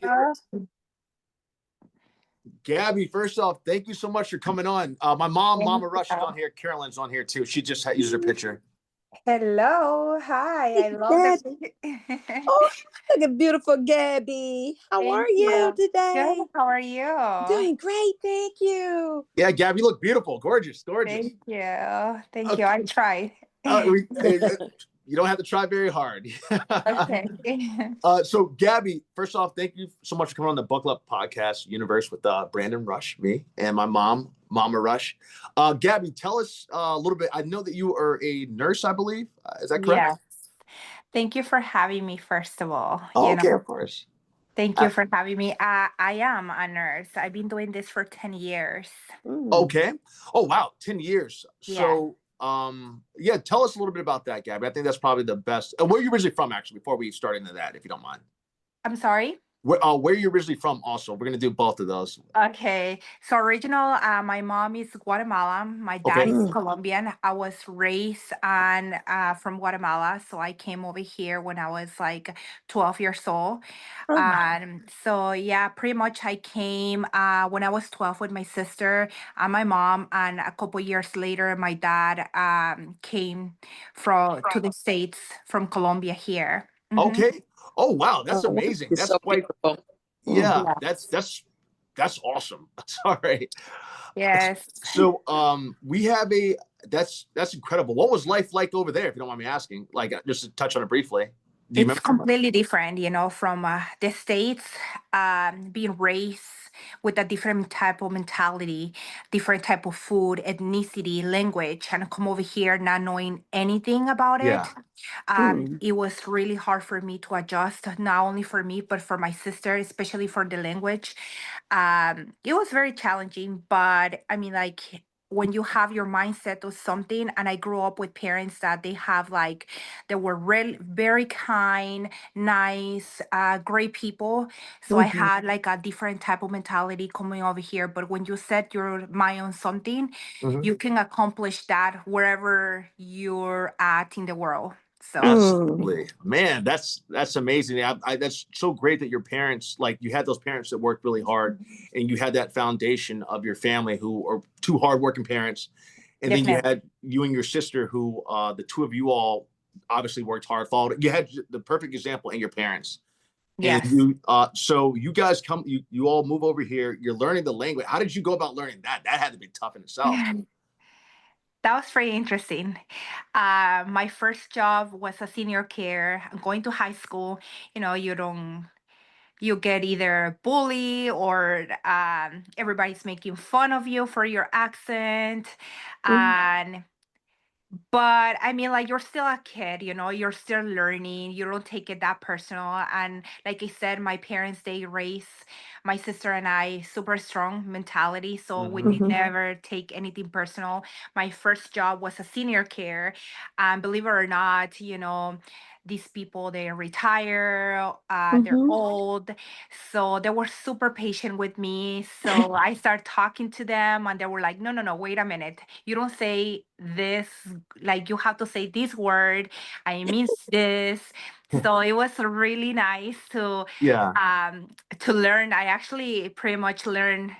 Uh, Gabby, first off, thank you so much for coming on. My mom, thank Mama Rush, is on you. here. Carolyn's on here too. She just used her picture. Hello, hi. I love Gab- the oh, look at beautiful Gabby. How Thank are you you. Good. today? How are you? Doing great, thank you. Yeah, Gabby, you look beautiful, gorgeous, gorgeous. Thank you. Thank you. Okay, I tried. you don't have to try very hard. Okay. So, Gabby, first off, thank you so much for coming on the Buckle Up Podcast Universe with Brandon Rush, me, and my mom, Mama Rush. Gabby, tell us a little bit. I know that you are a nurse, I believe. Is that correct? Yes. Thank you for having me, first of all. Oh, okay, of course. Thank Uh, you for having me. I am a nurse. I've been doing this for 10 years. Mm. Okay. Oh, wow. 10 years. Yeah. So, yeah, tell us a little bit about that, Gabby. I think that's probably the best. Where are you originally from, actually, before we start into that, if you don't mind? I'm sorry. Where are you originally from, also? We're going to do both of those. Okay, so original, my mom is Guatemalan, my dad Okay. is Mm. Colombian. I was raised and from Guatemala, so I came over here when I was like 12 years old. Oh, So yeah, pretty much I came when I was 12 with my sister and my mom, and a couple years later, my dad came from to the States from Colombia here. Hmm. Okay. Oh, wow. That's oh, amazing. it's That's so quite, beautiful. Mm. yeah, Yes, that's awesome. Sorry. yes. So, we have that's incredible. What was life like over there, if you don't mind me asking? Like, just to touch on it briefly. Do you It's remember? completely different, from the States, being raised with a different type of mentality, different type of food, ethnicity, language, and come over here not knowing anything about it. Yeah. Mm. It was really hard for me to adjust, not only for me, but for my sister, especially for the language. It was very challenging, but I mean, like, when you have your mindset of something, and I grew up with parents that they were very kind, nice, great people. So I Mhm. had like a different type of mentality coming over here. But when you set your mind on something, Mhm. you can accomplish that wherever you're at in the world. So Mm. Absolutely, man. That's amazing. That's so great that your parents, like, you had those parents that worked really hard, and you had that foundation of your family who are two hardworking parents, and then you definitely. had you and your sister who, the two of you all obviously worked hard. Followed. You had the perfect example in your parents, and Yes. so you guys you all move over here. You're learning the language. How did you go about learning that? That had to be tough in itself. That was very interesting. My first job was a senior care. Going to high school, you get either bully or everybody's making fun of you for your accent. Mm. And but I mean, like, you're still a kid, you're still learning. You don't take it that personal. And like I said, my parents, they raised my sister and I super strong mentality. So we Hmm. did Mhm. never take anything personal. My first job was a senior care. And believe it or not, these people, they retire, they're Mhm. old. So they were super patient with me. So I started talking to them and they were like, no, no, no, wait a minute. You don't say this, like, you have to say this word. I mean this. So it was really nice Yeah. to learn. I actually pretty much learned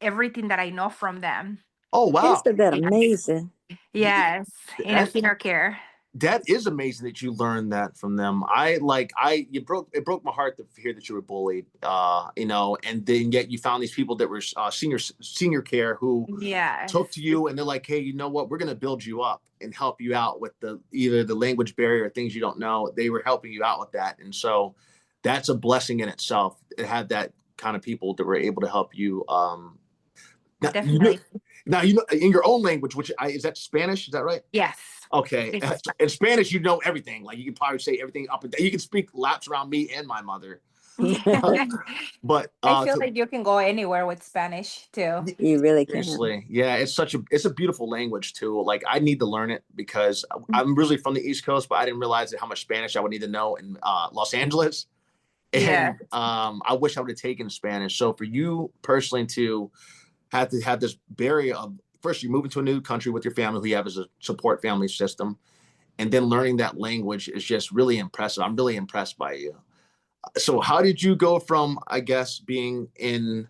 everything that I know from them. Oh, wow. Isn't that Yes. amazing? Yes, in a That senior care. that is amazing that you learned that from them. It broke my heart to hear that you were bullied, and then yet you found these people that were senior care who took Yes. to you, and they're like, hey, you know what, we're going to build you up and help you out with either the language barrier or things you don't know. They were helping you out with that, and so that's a blessing in itself to have that kind of people that were able to help you. Now, Definitely. in your own language, which is that Spanish, is that right? Yes. Okay. This is In Spanish, you know everything. Like, you can probably say everything up and down. You can speak laps around me and my mother. But I feel like you can go anywhere with Spanish too. You really can. seriously, yeah, it's a beautiful language too. Like, I need to learn it because I'm really from the East Coast, but I didn't realize how much Spanish I would need to know in Los Angeles. Yeah. And I wish I would have taken Spanish. So for you personally to have this barrier of, first, you move into a new country with your family who you have as a support family system, and then learning that language is just really impressive. I'm really impressed by you. So how did you go from, I guess, being in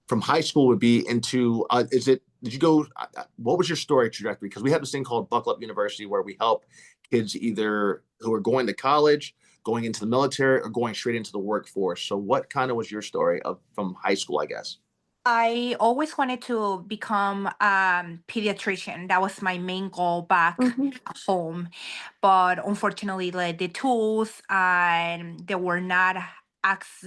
from high school would be into did you go what was your story trajectory? Because we have this thing called Buckle Up University where we help kids either who are going to college, going into the military, or going straight into the workforce. So what kind of was your story of from high school, I guess? I always wanted to become pediatrician. That was my main goal back Mm-hmm. home. But unfortunately, like the tools and they were not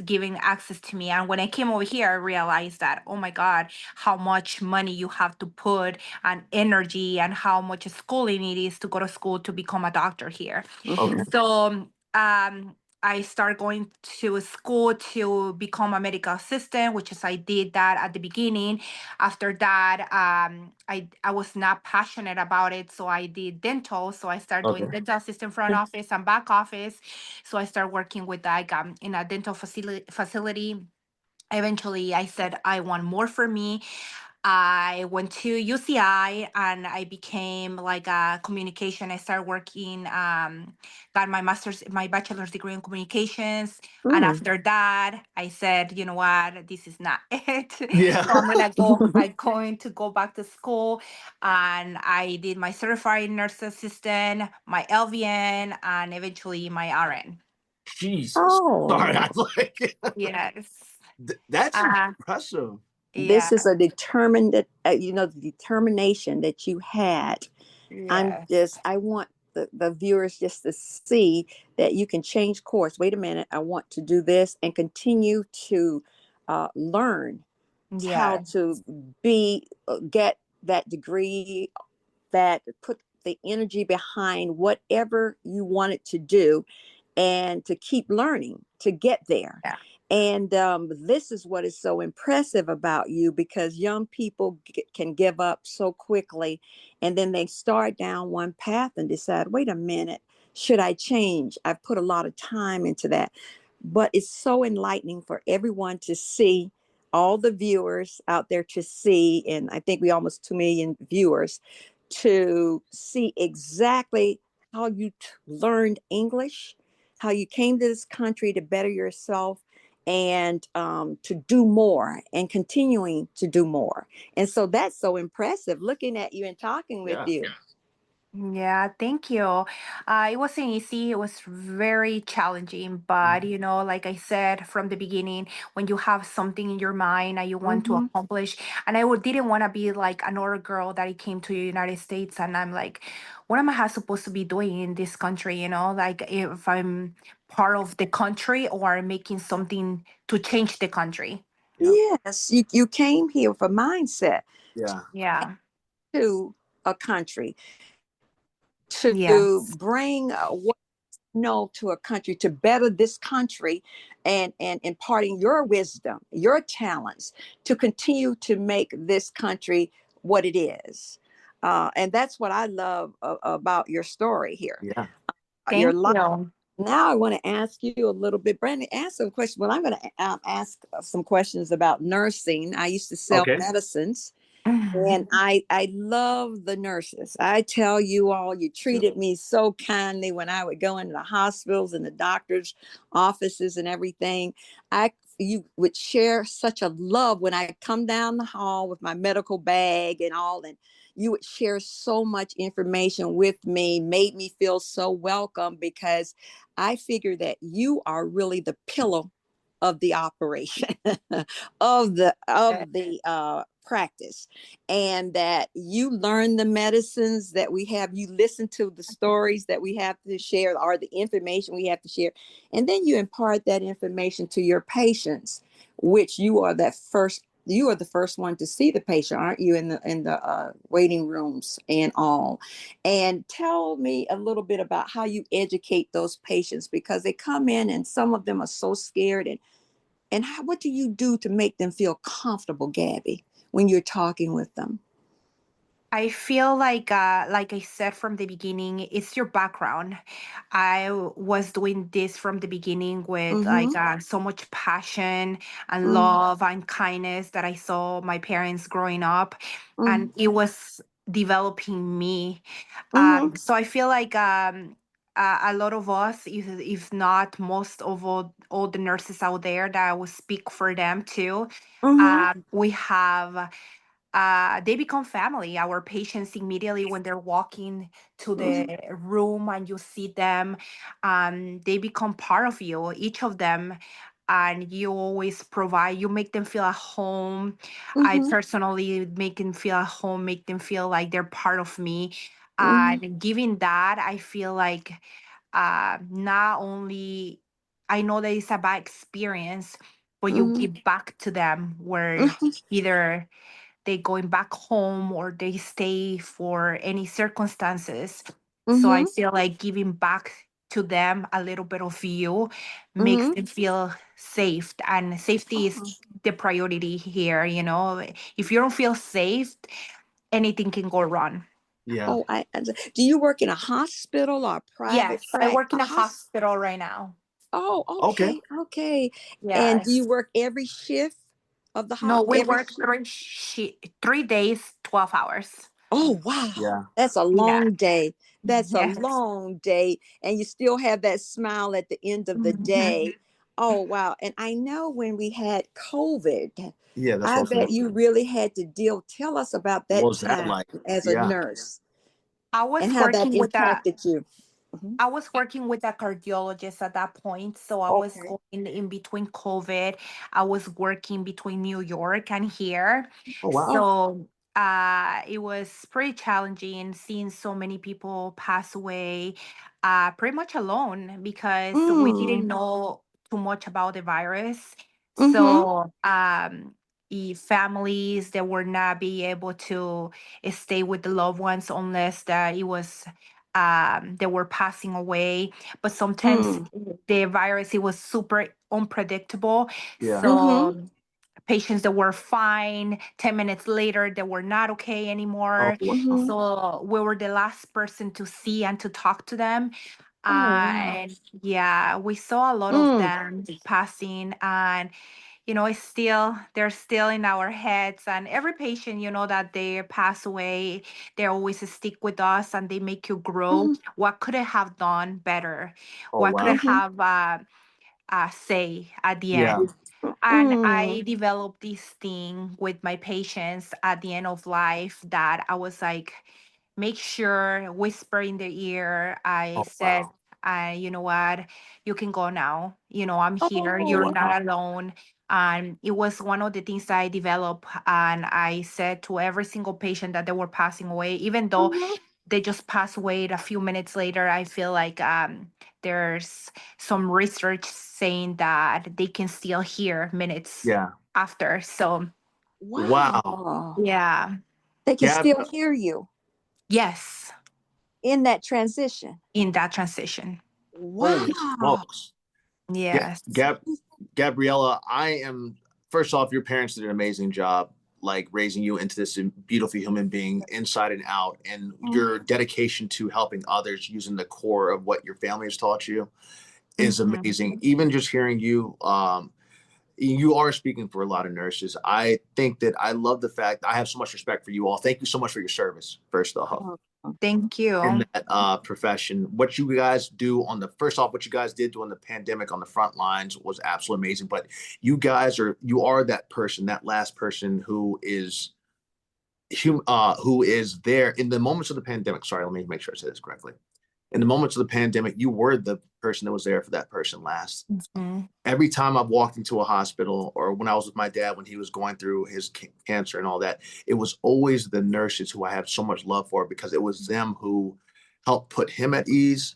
giving access to me. And when I came over here, I realized that, oh my God, how much money you have to put and energy and how much schooling it is to go to school to become a doctor here. Mm-hmm. Okay. So I started going to school to become a medical assistant, which is I did that at the beginning. After that, I was not passionate about it, so I did dental. So I started doing Okay. dental assistant, front office, and back office. So I started working with like in a dental facility. Eventually, I said I want more for me. I went to UCI and I became like a communication. I started working, got my bachelor's degree in communications. And Mm. after that, I said, you know what, this is not it. Yeah. So I'm going to go back to school. And I did my certified nurse assistant, my LVN, and eventually my RN. Jesus. Sorry, Oh, I like Yes. that's Uh, impressive. this yeah. is a determined, the determination that you had. Yes. I want the viewers just to see that you can change course. Wait a minute, I want to do this and continue to learn how Yeah. to get that degree, that put the energy behind whatever you wanted to do and to keep learning to get there. Yeah. And this is what is so impressive about you, because young people can give up so quickly, and then they start down one path and decide, wait a minute, should I change? I've put a lot of time into that. But it's so enlightening for everyone to see, all the viewers out there to see, and I think we almost 2 million viewers, to see exactly how you learned English, how you came to this country to better yourself, and to do more and continuing to do more. And so that's so impressive looking at you and talking with Yeah. you. Yeah, thank you. It wasn't easy. It was very challenging, but like I said from the beginning, when you have something in your mind that you want to Mm-hmm. accomplish, and didn't want to be like another girl that came to the United States, and I'm like, what am I supposed to be doing in this country? Like if I'm part of the country or making something to change the country. Yeah. Yes, you came here with a mindset Yeah. Yeah. to a country to Yes. bring what you know to a country, to better this country, and imparting your wisdom, your talents, to continue to make this country what it is. And that's what I love about your story here, Yeah. your Thank life. you. Now I want to ask you a little bit, Brandon, ask some questions. Well, I'm going to ask some questions about nursing. I used to sell Okay. medicines, and I love the nurses. I tell you all, you treated me so kindly when I would go into the hospitals and the doctors' offices and everything. You would share such a love when I come down the hall with my medical bag and all, and you would share so much information with me, made me feel so welcome, because I figure that you are really the pillar of the operation, of the practice, and that you learn the medicines that we have, you listen to the stories that we have to share, or the information we have to share, and then you impart that information to your patients, which you are the first one to see the patient, aren't you, in the waiting rooms and all. And tell me a little bit about how you educate those patients, because they come in and some of them are so scared, and what do you do to make them feel comfortable, Gabby, when you're talking with them? I feel like I said from the beginning, it's your background. Was doing this from the beginning with Mm-hmm. so much passion and Mm-hmm. love and kindness that I saw my parents growing up, Mm-hmm. and it was developing me. Mm-hmm. So I feel like a lot of us, if not most of all the nurses out there, that I will speak for them too. Mm-hmm. We have they become family. Our patients immediately when they're walking to Mm-hmm. the room and you see them, they become part of you, each of them, and you always provide. You make them feel at home. I Mm-hmm. personally make them feel at home, make them feel like they're part of me. Mm-hmm. And giving that, I feel like not only I know that it's a bad experience, but you Mm-hmm. give back to them where either they going back home or they stay for any circumstances. So I Mm-hmm. feel like giving back to them a little bit of you makes Mm-hmm. them feel safe, and safety is the priority here. If you don't feel safe, anything can go wrong. Yeah. Oh, do you work in a hospital or a private Yes, I work a in a hospital? hospital right now. Oh, Okay. okay, okay. And do you Yes. work every shift of the No, we every work shift? 3 days, 12 hours. Oh, wow. Yeah. That's a Yeah. long day. That's a Yes. long day. And you still have that smile at the end of the Mhm. day. Oh, wow. And I know when we had COVID, Yeah. That's I what I was bet gonna. you really had to deal. Tell us about What that was that time like? as a Yeah. nurse I was and how that working with a impacted you. Mhm. I was working with a cardiologist at that point. So I was Okay. going in between COVID. I was working between New York and here. Oh wow. Oh, So it was pretty challenging seeing so many people pass away pretty much alone because we didn't mm, know too much about the virus. mm-hmm, So families that were not be able to stay with the loved ones unless that it was they were passing away. But sometimes mm, the virus, it was super unpredictable. Yeah. mm-hmm, So patients that were fine 10 minutes later, they were not okay Oh anymore. wow. mm-hmm. So we were the last person to see and to talk to them. Oh, wow. And yeah, we saw a lot of Mm, them passing, and they're still in our heads. And every patient, that they pass away, they always stick with us and they make you grow. mm-hmm, What could I have done better? Oh What could I wow. mm-hmm, have say at the Yeah. end? And mm, I developed this thing with my patients at the end of life that I was like, make sure, whisper in their ear. I Oh said, wow. you know what, you can go now. I'm here. Oh You're oh, wow. not alone. And it was one of the things I developed. And I said to every single patient that they were passing away, even though mm-hmm, they just passed away a few minutes later, I feel like there's some research saying that they can still hear minutes Yeah. after. So, Wow. wow. yeah. They can Gab. still hear you Yes, in that transition. in that transition. Holy Wow. smokes. Yes. Gab. Gabriela, I am first off, your parents did an amazing job, like raising you into this beautiful human being inside and out, and your dedication to helping others using the core of what your family has taught you is Mhm. amazing. Even just hearing you, you are speaking for a lot of nurses. I think that I love the fact I have so much respect for you all. Thank you so much for your service, first off Oh, Thank in you. that profession. What you guys do on the first off, what you guys did during the pandemic on the front lines was absolutely amazing. But you are that person, that last person who is there in the moments of the pandemic. Sorry, let me make sure I say this correctly. In the moments of the pandemic, you were the person that was there for that person last. Mhm. Every time I've walked into a hospital or when I was with my dad when he was going through his cancer and all that, it was always the nurses who I have so much love for because it was them who helped put him at ease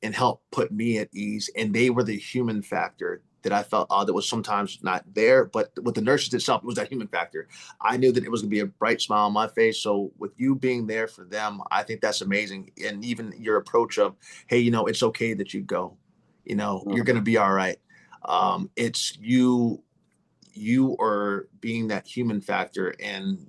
and helped put me at ease. And they were the human factor that I felt that was sometimes not there. But with the nurses itself, it was that human factor. I knew that it was going to be a bright smile on my face. So with you being there for them, I think that's amazing. And even your approach of, hey, it's okay that you go. You're mm, going to be all right. It's you are being that human factor and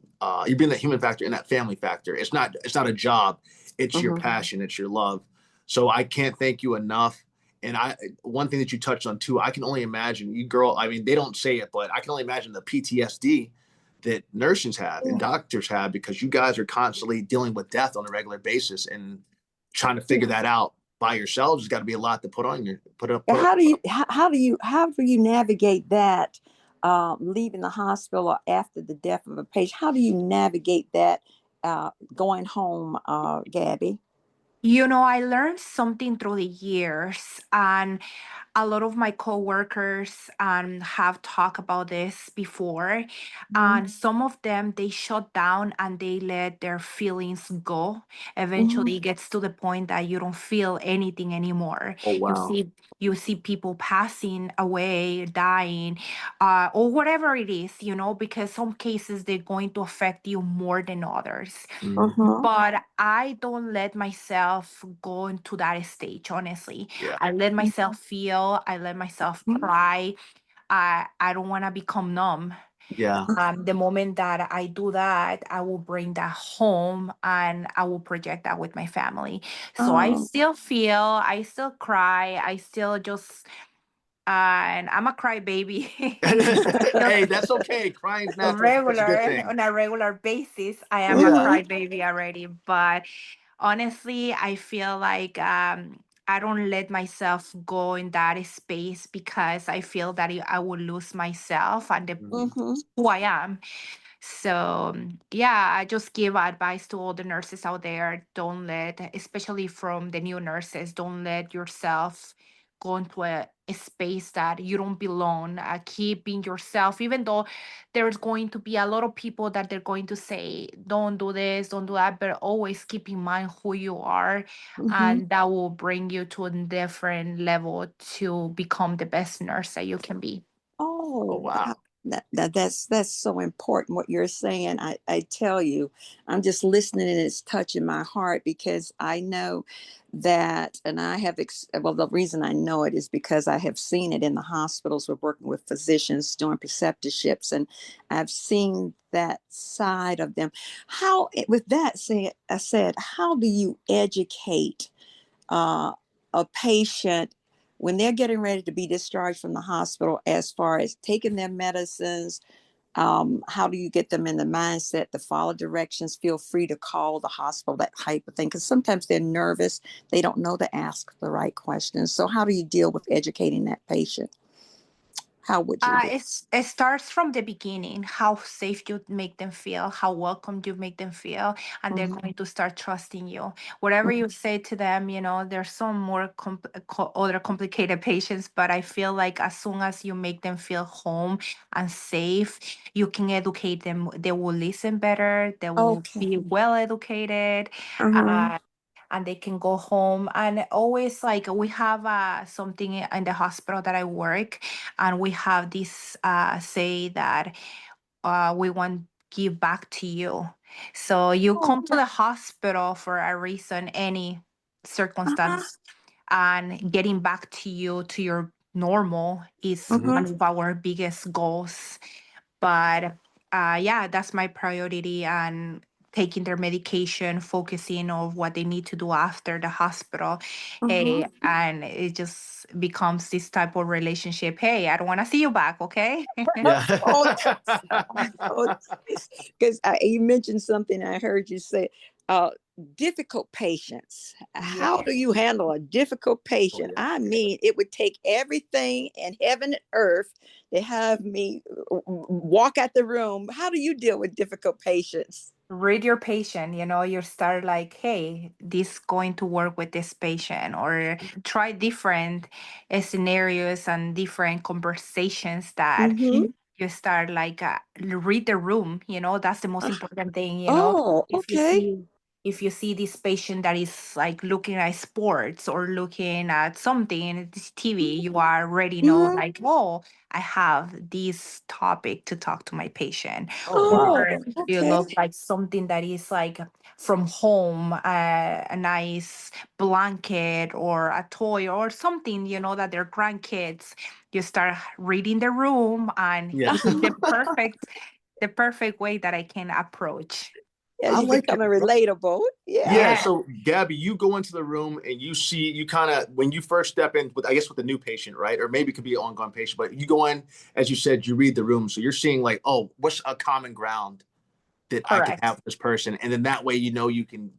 you're being that human factor and that family factor. It's not a job, it's your mhm, passion, it's your love. So I can't thank you enough. And I one thing that you touched on too, I can only imagine you girl, I mean they don't say it, but I can only imagine the PTSD that nurses have and yeah, doctors have because you guys are constantly dealing with death on a regular basis and trying to figure yeah. that out. by yourselves. There's got to be a lot to put on your And put up. how do you navigate that, leaving the hospital or after the death of a patient? How do you navigate that, going home, Gabby? I learned something through the years, and a lot of my coworkers have talked about this before, Mhm. and some of them they shut down and they let their feelings go. Mhm. Eventually, it gets to the point that you don't feel anything anymore. Oh You wow. see, you see people passing away, dying, or whatever it is, because some cases they're going to affect you more than others. Mhm. Mhm. But I don't let myself go into that stage, honestly. Yeah. I let myself feel, I let myself Mhm. cry. I don't want to become numb. Yeah. The moment that I do that, I will bring that home and I will project that with my family. So I Oh. still feel, I still cry, I still just, and I'm a crybaby. Hey, that's okay. Crying's natural. That's a good Regular thing. on a regular basis, I am a Yeah. Mhm. crybaby already. But honestly, I feel like I don't let myself go in that space because I feel that I will lose myself and Mhm. Mhm. who I am. So, yeah, I just give advice to all the nurses out there. Don't let, especially from the new nurses, don't let yourself go into a space that you don't belong. Keep being yourself, even though there's going to be a lot of people that they're going to say, don't do this, don't do that, but always keep in mind who you are. Mhm. And that will bring you to a different level to become the best nurse that you can be. Oh Oh, wow. that's so important what you're saying. I tell you, I'm just listening and it's touching my heart because I know that, and I have well, the reason I know it is because I have seen it in the hospitals. We're working with physicians doing preceptorships, and I've seen that side of them. With that said, how do you educate uh, a patient when they're getting ready to be discharged from the hospital as far as taking their medicines? How do you get them in the mindset to follow directions? Feel free to call the hospital, that type of thing, because sometimes they're nervous. They don't know to ask the right questions. So, how do you deal with educating that patient? How would you do? It starts from the beginning, how safe you make them feel, how welcome you make them feel, and they're Mhm. going to start trusting you. Whatever you say to them, there's some more other complicated patients, but I feel like as soon as you make them feel home and safe, you can educate them. They will listen better, they will Okay. be well educated. Uh-huh. uh, and they can go home. And always, like, we have something in the hospital that I work, and we have this say that we want give back to you. So you Oh, come to the hospital for a reason, any uh-huh. circumstance, and getting back to you to your normal is Mhm. Uh-huh. one of our biggest goals. But yeah, that's my priority, and taking their medication, focusing on what they need to do after the hospital. Uh-huh. Hey, and it just becomes this type of relationship. Hey, I don't want to see you back, okay? Yeah. Oh, oh, because you mentioned something I heard you say, uh, difficult patients. How Yeah. do you handle a difficult Oh patient? yeah. I mean, it would take everything in heaven and earth to have me walk out the room. How do you deal with difficult patients? Read your patient, you start like, hey, this going to work with this patient, or try different scenarios and different conversations that Mm-hmm. you start like, read the room. That's the most important thing. Oh, if you okay. see if you see this patient that is like looking at sports or looking at something in this TV, you already know, Mm-hmm. like, oh, I have this topic to talk to my patient. Oh wow. Oh, Or you okay. look like something that is like from home, a nice blanket or a toy or something, that their grandkids. You start reading the room, and Yeah. this is the perfect way that I can approach. As I you like it. becoming relatable. Yeah. Yeah. Yeah. So Gabby, you go into the room and you kind of when you first step in with I guess with the new patient, right? Or maybe it could be an ongoing patient, but you go in, as you said, you read the room. So you're seeing like, oh, what's a common ground that I can have Correct. with this person? And then that way you can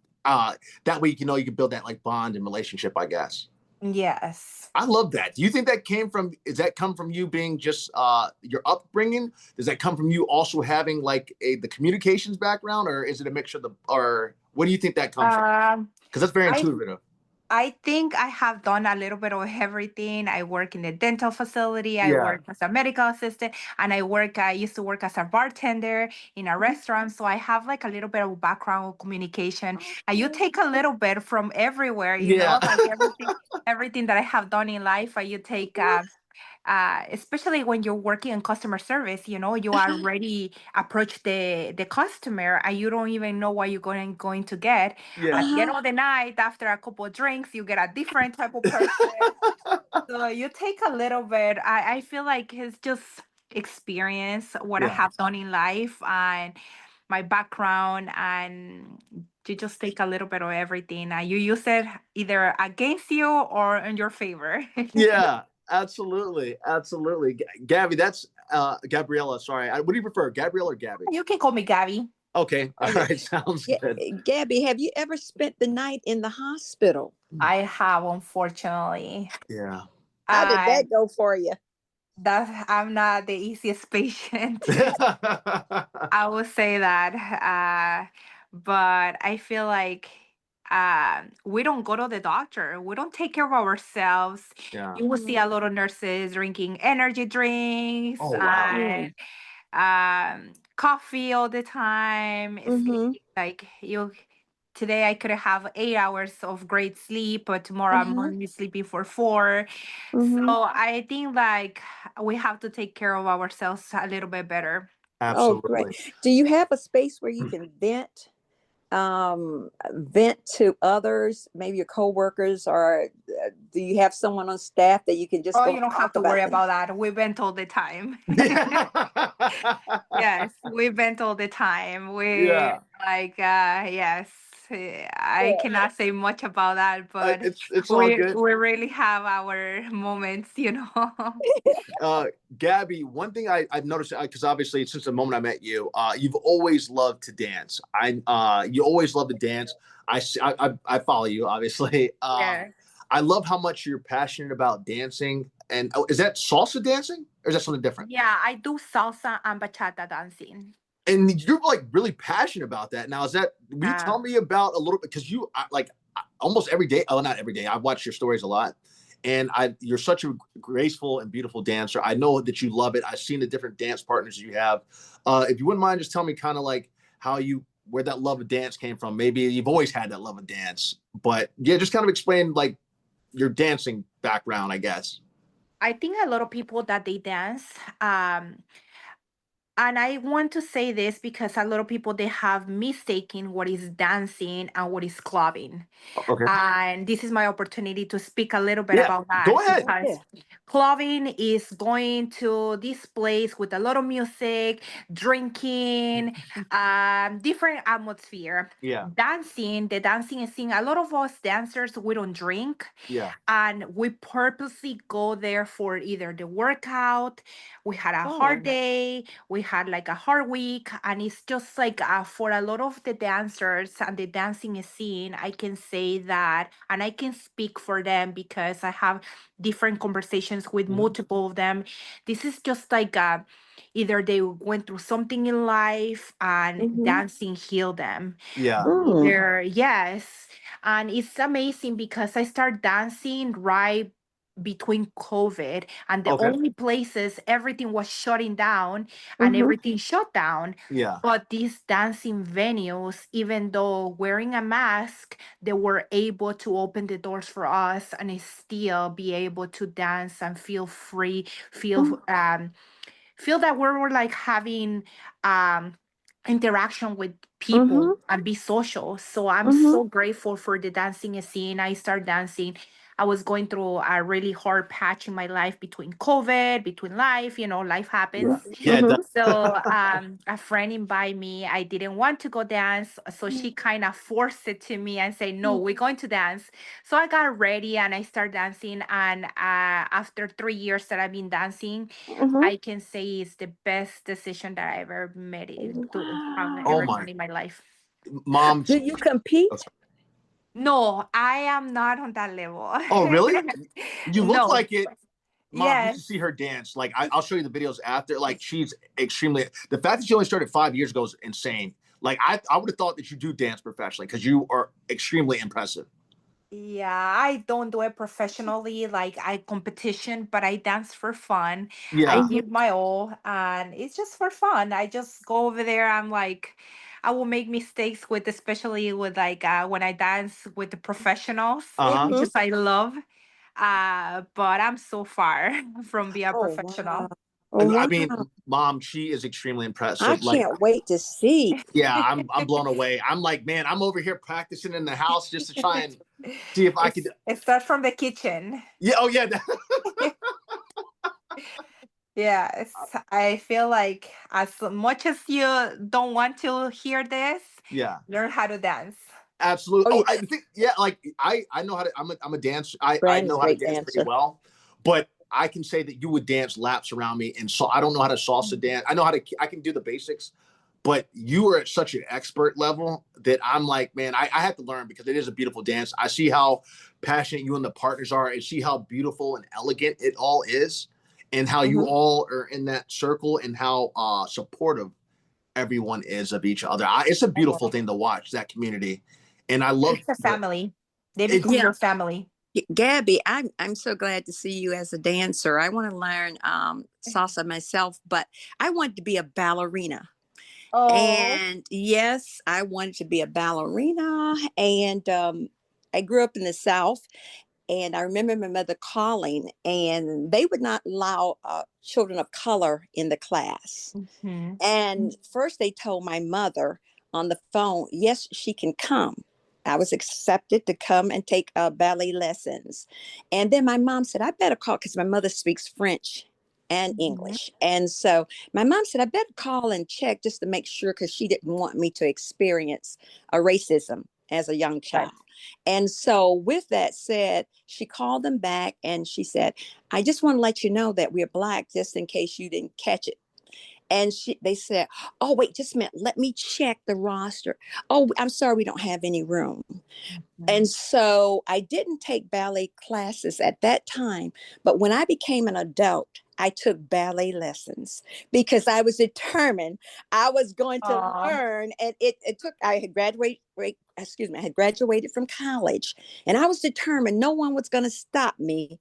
That way, you can build that like bond and relationship, I guess. Yes. I love that. Do you think that does that come from you being just your upbringing? Does that come from you also having like the communications background, or is it a mixture of or what do you think that comes from? Um, Because that's very I intuitive. I think I have done a little bit of everything. I work in a dental facility. I Yeah. work as a medical assistant, and I used to work as a bartender in a restaurant. So I have like a little bit of background with communication. And you take a little bit from everywhere, Yeah. like everything that I have done in life. You take especially when you're working in customer service, you already approach the customer and you don't even know what you're going to get. Yeah. At the end of the night, after a couple of drinks, you get a different type of person. So you take a little bit. I feel like it's just experience what I Yeah. have done in life and my background, and you just take a little bit of everything and you use it either against you or in your favor. Yeah. Absolutely. Absolutely. Gabby, that's Gabriela. Sorry. What do you prefer, Gabriela or Gabby? You can call me Gabby. Okay. All Okay. right. Sounds good. Gabby, have you ever spent the night in the hospital? I have, unfortunately. Yeah. How did I that go for you? I'm not the easiest patient. I would say that. But I feel like we don't go to the doctor. We don't take care of ourselves. Yeah. You will see a lot of nurses drinking energy drinks Oh wow. and coffee all the time. Mm-hmm. Like you today I could have 8 hours of great sleep, but tomorrow I'm Uh-huh. only sleeping for 4. So Mm-hmm. I think like we have to take care of ourselves a little bit better. Oh, great. Absolutely. Do you have a space where you can vent to others, maybe your coworkers, or do you have someone on staff that you can just Oh, go you and don't have talk to worry about about things? that. We vent all the time. Yeah. Yes, we vent all the time. We Yeah. like yes. I Yeah. cannot say much about that, but It's all we good. we really have our moments. uh, Gabby, one thing I've noticed, because obviously since the moment I met you, you've always loved to dance. You always love to dance. I follow you, obviously. Yeah. I love how much you're passionate about dancing. And is that salsa dancing, or is that something different? Yeah, I do salsa and bachata dancing. And you're like really passionate about that. Now, will you Uh, tell me about a little bit? Because almost every day, oh, not every day, I watch your stories a lot. And you're such a graceful and beautiful dancer. I know that you love it. I've seen the different dance partners you have. If you wouldn't mind, just tell me kind of like where that love of dance came from. Maybe you've always had that love of dance, but yeah, just kind of explain like your dancing background, I guess. I think a lot of people that they dance, um, and I want to say this because a lot of people they have mistaken what is dancing and what is clubbing. Okay. And this is my opportunity to speak a little bit Yeah. about that Go ahead. because clubbing is going to this place with a lot of music, drinking, different atmosphere. Yeah. The dancing is seeing a lot of us dancers, we don't drink Yeah. and we purposely go there for either the workout. We had a hard Oh. day, we had like a hard week, and it's just like for a lot of the dancers and the dancing scene, I can say that, and I can speak for them because I have different conversations with Mhm. multiple of them. This is just like either they went through something in life and Mm-hmm. dancing healed them. Yeah. Mm. Either, yes. And it's amazing because I started dancing right between COVID, and the Okay. only places everything was shutting down and Mm-hmm. everything shut down. Yeah. But these dancing venues, even though wearing a mask, they were able to open the doors for us and still be able to dance and feel free, feel that we were like having um interaction with Mm-hmm. people and be social. So I'm Mm-hmm. so grateful for the dancing scene. I started dancing. I was going through a really hard patch in my life between COVID, between life, life happens. Yeah. Mm-hmm. So a friend invited me. I didn't want to go dance. So she kind of forced it to me and said, no, we're going to dance. So I got ready and I started dancing. And after 3 years that I've been dancing, Mm-hmm. I can say it's the best decision that I ever made it to have Oh ever Wow. my done in my life. mom. Do you compete? No, I am not on that level. Oh, really? You look No. like it. Mom, you Yes. should see her dance. Like I'll show you the videos after. Like she's extremely. The fact that she only started 5 years ago is insane. Like I would have thought that you do dance professionally because you are extremely impressive. Yeah, I don't do it professionally, like I competition, but I dance for fun. I Yeah. Mhm. give my all, and it's just for fun. I just go over there. I'm like, I will make mistakes with, especially with like when I dance with the professionals, Uh which Mhm. is I love. But I'm so far from being a Oh wow. professional. Oh huh. I mean, wow. Mom, she is extremely I impressive. Like, can't wait to see. yeah, I'm blown away. I'm like, man, I'm over here practicing in the house just to try and see if I could. It starts from the kitchen. Yeah. Oh yeah. Yeah, I feel like as much as you don't want to hear this, Yeah. learn how to dance. Absolutely. Oh Oh, yeah, I think yeah. Like I know how to. I'm a dancer. I Brandon's know a how to great dance pretty dancer. well, but I can say that you would dance laps around me, and so I don't know how to salsa dance. I know how to. I can do the basics, but you are at such an expert level that I'm like, man, I have to learn because it is a beautiful dance. I see how passionate you and the partners are, and see how beautiful and elegant it all is, and how you Hmm. all are in that circle, and how supportive everyone is of each other. It's a beautiful thing to watch that community, and I love It's a the family. They it. become Yeah, your family. Gabby, I'm so glad to see you as a dancer. I want to learn salsa myself, but I want to be a ballerina. Oh. And yes, I wanted to be a ballerina. And I grew up in the South. And I remember my mother calling, and they would not allow children of color in the class. Mhm. And first, they told my mother on the phone, yes, she can come. I was accepted to come and take ballet lessons. And then my mom said, I better call because my mother speaks French and Mhm. English. And so my mom said, I better call and check just to make sure because she didn't want me to experience a racism as a young Right. child. And so, with that said, she called them back and she said, I just want to let you know that we're Black just in case you didn't catch it. And they said, oh, wait, just a minute. Let me check the roster. Oh, I'm sorry, we don't have any room. And Mhm. so I didn't take ballet classes at that time. But when I became an adult, I took ballet lessons because I was determined I was going to Aw. learn. And it took, I had graduated, excuse me, I had graduated from college and I was determined no one was going to stop me.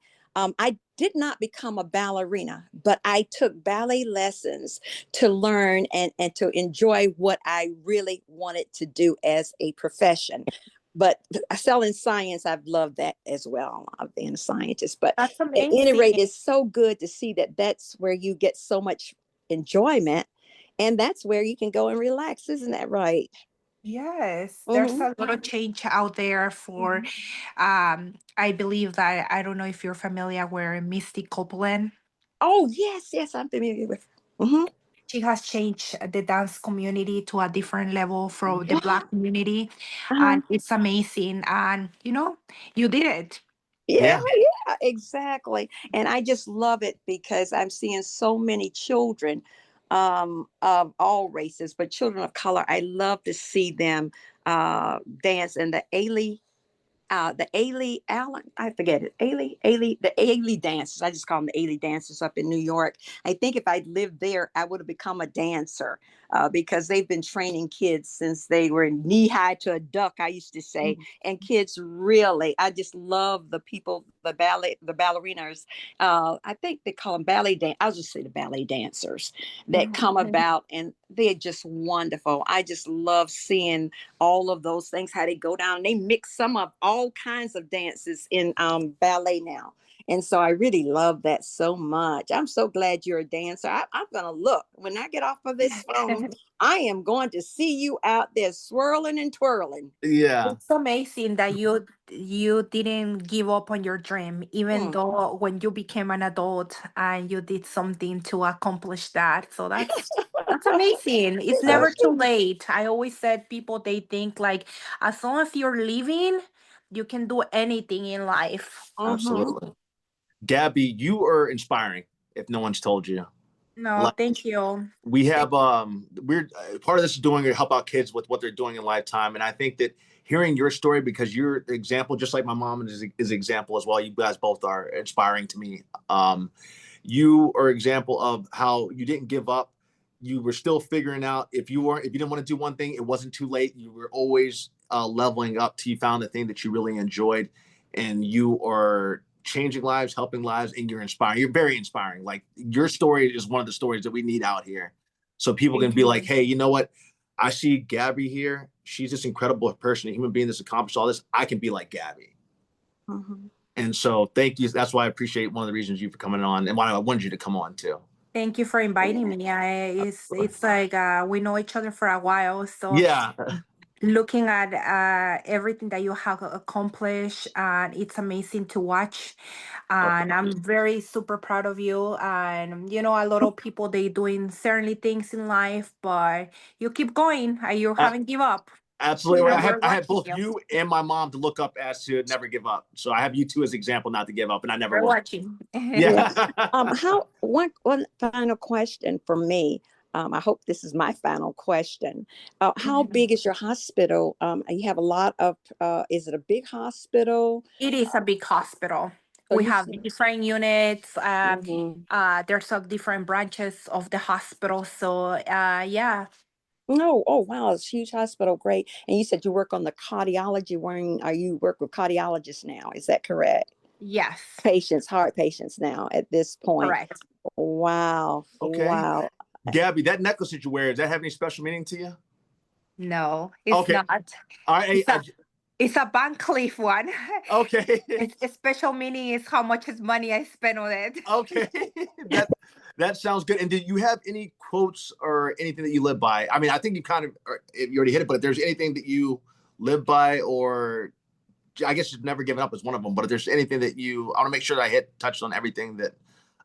I did not become a ballerina, but I took ballet lessons to learn and to enjoy what I really wanted to do as a profession. But selling science, I've loved that as well. I've been a scientist, but That's at any amazing. rate, it's so good to see that that's where you get so much enjoyment, and that's where you can go and relax. Isn't that right? Yes, there's Hmm. a lot of change out there for I believe that I don't know if you're familiar with Misty Copeland. Oh yes, yes, I'm familiar with. Hmm. She has changed the dance community to a different level from the Yeah. Black community, Uh-huh. and it's amazing. And you did it. Yeah, Yeah. yeah, exactly. And I just love it because I'm seeing so many children of all races, but children of color. I love to see them dance in the Ailey Allen, I forget it. The Ailey dancers. I just call them the Ailey dancers up in New York. I think if I'd lived there, I would have become a dancer because they've been training kids since they were knee high to a duck, I used to say. Mhm. And kids really, I just love the people, the ballerinas. I think they call them I'll just say the ballet dancers that come about, and they're just wonderful. I just love seeing all of those things, how they go down. They mix some of all kinds of dances in ballet now. And so I really love that so much. I'm so glad you're a dancer. I'm going to look when I get off of this phone. I am going to see you out there swirling and twirling. Yeah. It's amazing that you didn't give up on your dream, even Mm. though when you became an adult and you did something to accomplish that. So that's amazing. It's never too late. I always said people they think like as long as you're living, you can do anything in life. Mhm. Absolutely. Gabby, you are inspiring. If no one's told you, No, like thank you. we have, we're part of this is doing to help out kids with what they're doing in lifetime, and I think that hearing your story, because you're the example, just like my mom is example as well. You guys both are inspiring to me. You are example of how you didn't give up. You were still figuring out, if you didn't want to do one thing, it wasn't too late. You were always leveling up till you found the thing that you really enjoyed, and you are changing lives, helping lives, and you're inspiring. You're very inspiring. Like, your story is one of the stories that we need out here, so people can Thank be you. like, hey, you know what? I see Gabby here. She's this incredible person, a human being that's accomplished all this. I can be like Gabby. Mhm. And so thank you. That's why I appreciate, one of the reasons you for coming on, and why I wanted you to come on too. Thank you for inviting me. It's like we know each other for a while, so Yeah. looking at everything that you have accomplished, and it's amazing to watch. Oh, And thank you. I'm very super proud of you. And you know, a lot of people, they doing certainly things in life, but you keep going and you A- haven't give up. Absolutely. And we're I have watching both you. you and my mom to look up as to never give up. So I have you two as example not to give up, and I never We're will. watching. Yeah. Yeah. How one final question for me. I hope this is my final question. How big is your hospital? You have a lot of. Is it a big hospital? It is a big hospital. So We you. have different units. Mm-hmm. There's different branches of the hospital. So yeah, No, oh wow, it's a huge hospital, great. And you said you work on the cardiology wing. Are you work with cardiologists now? Is that correct? yes, Patients, heart patients now at this point. correct. Wow, Okay. wow. Gabby, that necklace that you wear, does that have any special meaning to you? No, it's Okay. not. All right. It's a it's a Van Cleef one. Okay. It's a special meaning is how much is money I spent on it. Okay. that that sounds good. And did you have any quotes or anything that you live by? I mean, I think you kind of, you already hit it, but if there's anything that you live by, or I guess you've never given up is one of them, but if there's anything that I want to make sure that touched on everything that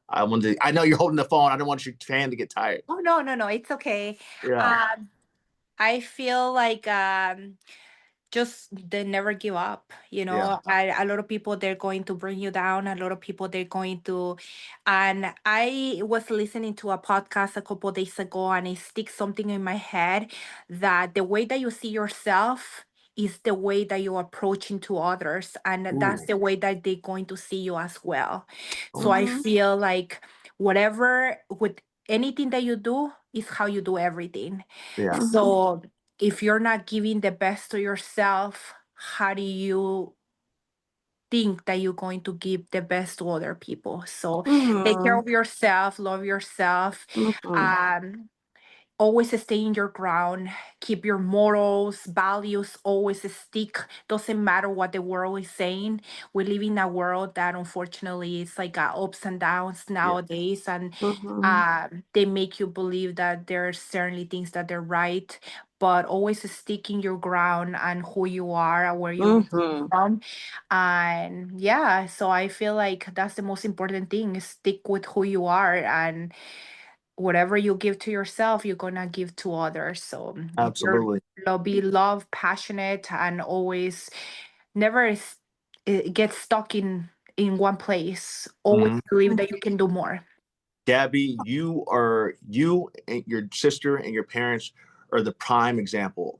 I wanted to. I know you're holding the phone. I don't want your hand to get tired. Oh no, no, no, it's okay. Yeah. Um, I feel like just they never give up, you Yeah. know. A lot of people, they're going to bring you down. A lot of people, they're going to, and I was listening to a podcast a couple days ago, and it sticks something in my head, that the way that you see yourself is the way that you approach into others, and that's Ooh. the way that they're going to see you as well. So Oh, I Mhm. feel like whatever, with anything that you do, is how you do everything. yeah. Mhm. So if you're not giving the best to yourself, how do you think that you're going to give the best to other people? So take care Mhm. of yourself, love yourself. Mhm. Um, Always stay in your ground, keep your morals, values, always stick. Doesn't matter what the world is saying. We live in a world that unfortunately is like ups and downs Yeah. nowadays, and Mhm. they make you believe that there are certainly things that they're right, but always stick in your ground and who you are and where you Mhm. from. And yeah, so I feel like that's the most important thing, is stick with who you are, and whatever you give to yourself, you're gonna give to others. So you're Absolutely. be love, passionate, and always never get stuck in one place. Always Mhm. believe that you can do more. Gabby, you and your sister and your parents are the prime example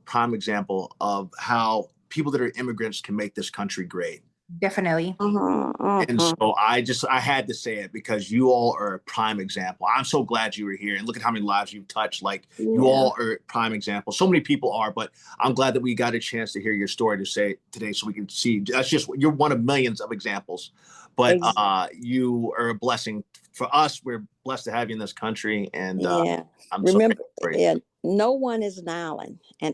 of how people that are immigrants can make this country great. Definitely. Mhm. And Mhm. so I had to say it, because you all are a prime example. I'm so glad you were here, and look at how many lives you've touched. Like, you Yeah. all are prime example. So many people are, but I'm glad that we got a chance to hear your story to say today, so we can see that's just, you're one of millions of examples. But Ex- you are a blessing for us. We're blessed to have you in this country, and yeah. I'm so Remember, thankful for you. yeah, no one is an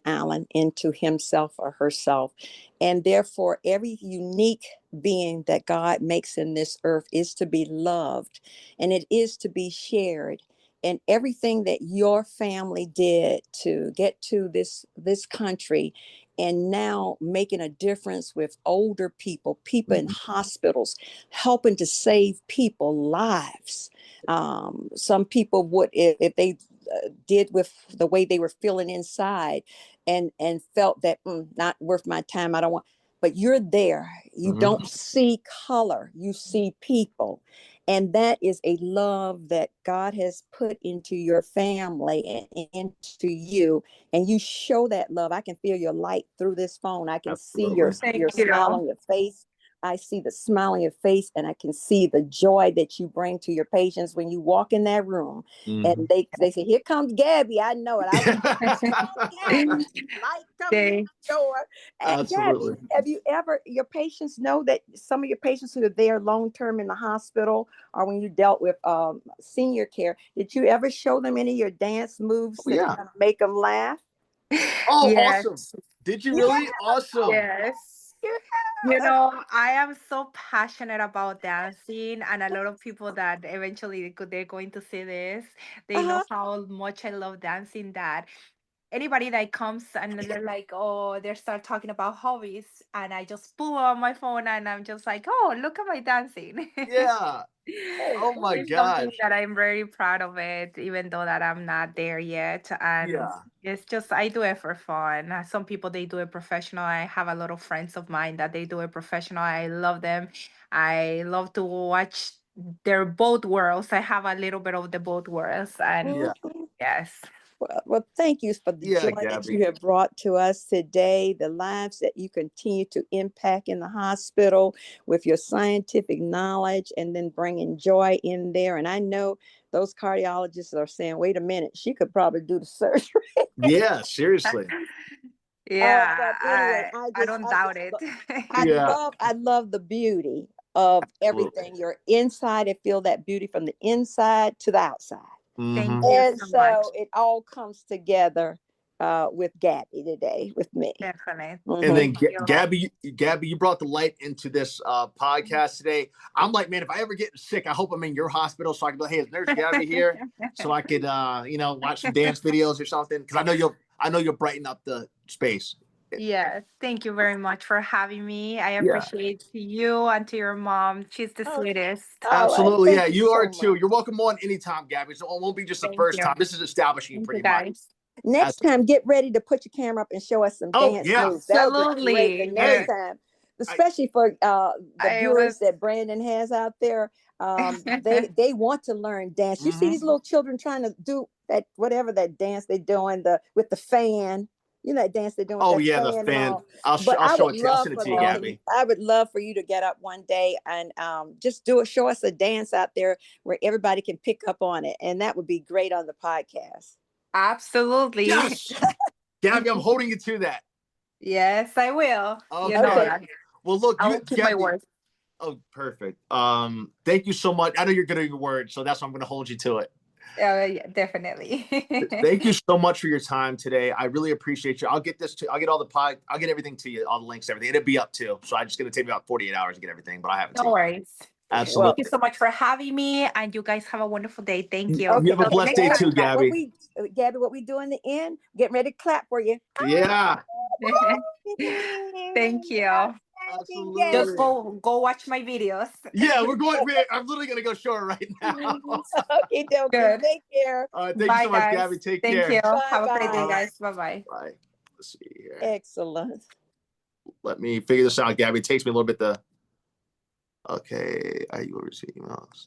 Allen into himself or herself. And therefore, every unique being that God makes in this earth is to be loved, and it is to be shared. And everything that your family did to get to this country, and now making a difference with older people, people in hospitals, helping to save people lives. Some people would, if they did with the way they were feeling inside, and felt that not worth my time, I don't want. But you're there, you Mhm. don't see color, you see people. And that is a love that God has put into your family and into you. And you show that love. I can feel your light through this phone. I can see Absolutely. your Thank smile you. on your face. I see the smile on your face, and I can see the joy that you bring to your patients when you walk in that room. And Mhm. they say, "Here comes Gabby." I know it. I was like, "Here comes Gabby." Light coming in They, the door. And Gabby, Absolutely. have you ever, your patients know that some of your patients who are there long term in the hospital, or when you dealt with senior care, did you ever show them any of your dance moves Oh, to yeah. kind of make them laugh? Oh, yes, awesome. Did you Yeah. really? Awesome. yes. You Yeah. know, I am so passionate about dancing, and a lot of people that eventually they're going to see this, they know Uh-huh. how much I love dancing. That anybody that comes and they're like, oh, they start talking about hobbies, and I just pull on my phone and I'm just like, oh, look at my dancing. Yeah. Oh, Oh my It's something gosh. that I'm very proud of it, even though that I'm not there yet. And Yeah. it's just I do it for fun. Some people they do it professional. I have a lot of friends of mine that they do it professional. I love them. I love to watch their both worlds. I have a little bit of the both worlds, and Yeah. mhm. yes, Well, thank you for the Yeah, joy that you Gabby. have brought to us today, the lives that you continue to impact in the hospital with your scientific knowledge and then bringing joy in there. And I know those cardiologists are saying, wait a minute, she could probably do the surgery. Yeah, seriously. yeah, But anyway, I don't doubt it. Yeah. I love the beauty of Absolutely. everything. You're inside and feel that beauty from the inside to the outside. Thank Hmm. you And so much. so it all comes together with Gabby today, with me. Definitely. And Hmm. then Thank you. Gabby, you brought the light into this podcast today. I'm like, man, if I ever get sick, I hope I'm in your hospital so I can be like, hey, is Nurse Gabby here? So I could watch some dance videos or something. Because I know you'll brighten up the space. Yes, thank you very much for having me. I Yeah. appreciate you and to your mom. She's the Oh, sweetest. all right. Absolutely. Yeah, Thank you you are so too. much. You're welcome on anytime, Gabby. So it won't be just the Thank first you. time. This is establishing you Thank you, pretty much. guys. Next As, time, get ready to put your camera up and show us some oh dance yeah. moves. That would be great the Absolutely. next Hey, time, I especially for the I was. viewers that Brandon has out there. They want to learn dance. You see mhm. these little children trying to do that, whatever that dance they're doing, the with the fan. You know that dance they're doing with Oh that yeah, the fan and fan. all. I'll But I show would it to you. I'll love send it for to you, them to. Gabby. I would love for you to get up one day and just show us a dance out there where everybody can pick up on it, and that would be great on the podcast. Absolutely. Yes. Gabby, I'm holding you to that. Yes, I will. You know Okay. Okay. that. Well, look, I you, will keep my Gabby. word. Oh, perfect. Thank you so much. I know you're good at your word, so that's why I'm going to hold you to it. Yeah, definitely. Thank you so much for your time today. I really appreciate you. I'll get all the I'll get everything to you, all the links, everything. It'll be up too. So I'm just going to take me about 48 hours to get everything, but I have it to No you. worries. Well, Thank you Absolutely. so much for having me, and you guys have a wonderful day. Thank you. You okay. have a Until the blessed next day Gabby, too, time. what Gabby. we Gabby, what we do in the end? Getting ready to clap for you. Yeah, Thank you. Just absolutely. go watch my videos. Yeah, I'm literally going to go show her right now. Okay, dokie. Good. Take care. All right. Thank you Bye, so much, guys. Gabby. Take Thank you. care. Bye Have a great day, bye. guys. Bye bye. Bye. Let's see here. Excellent. Let me figure this out, Gabby. It takes me a little bit to. Okay. You will receive emails.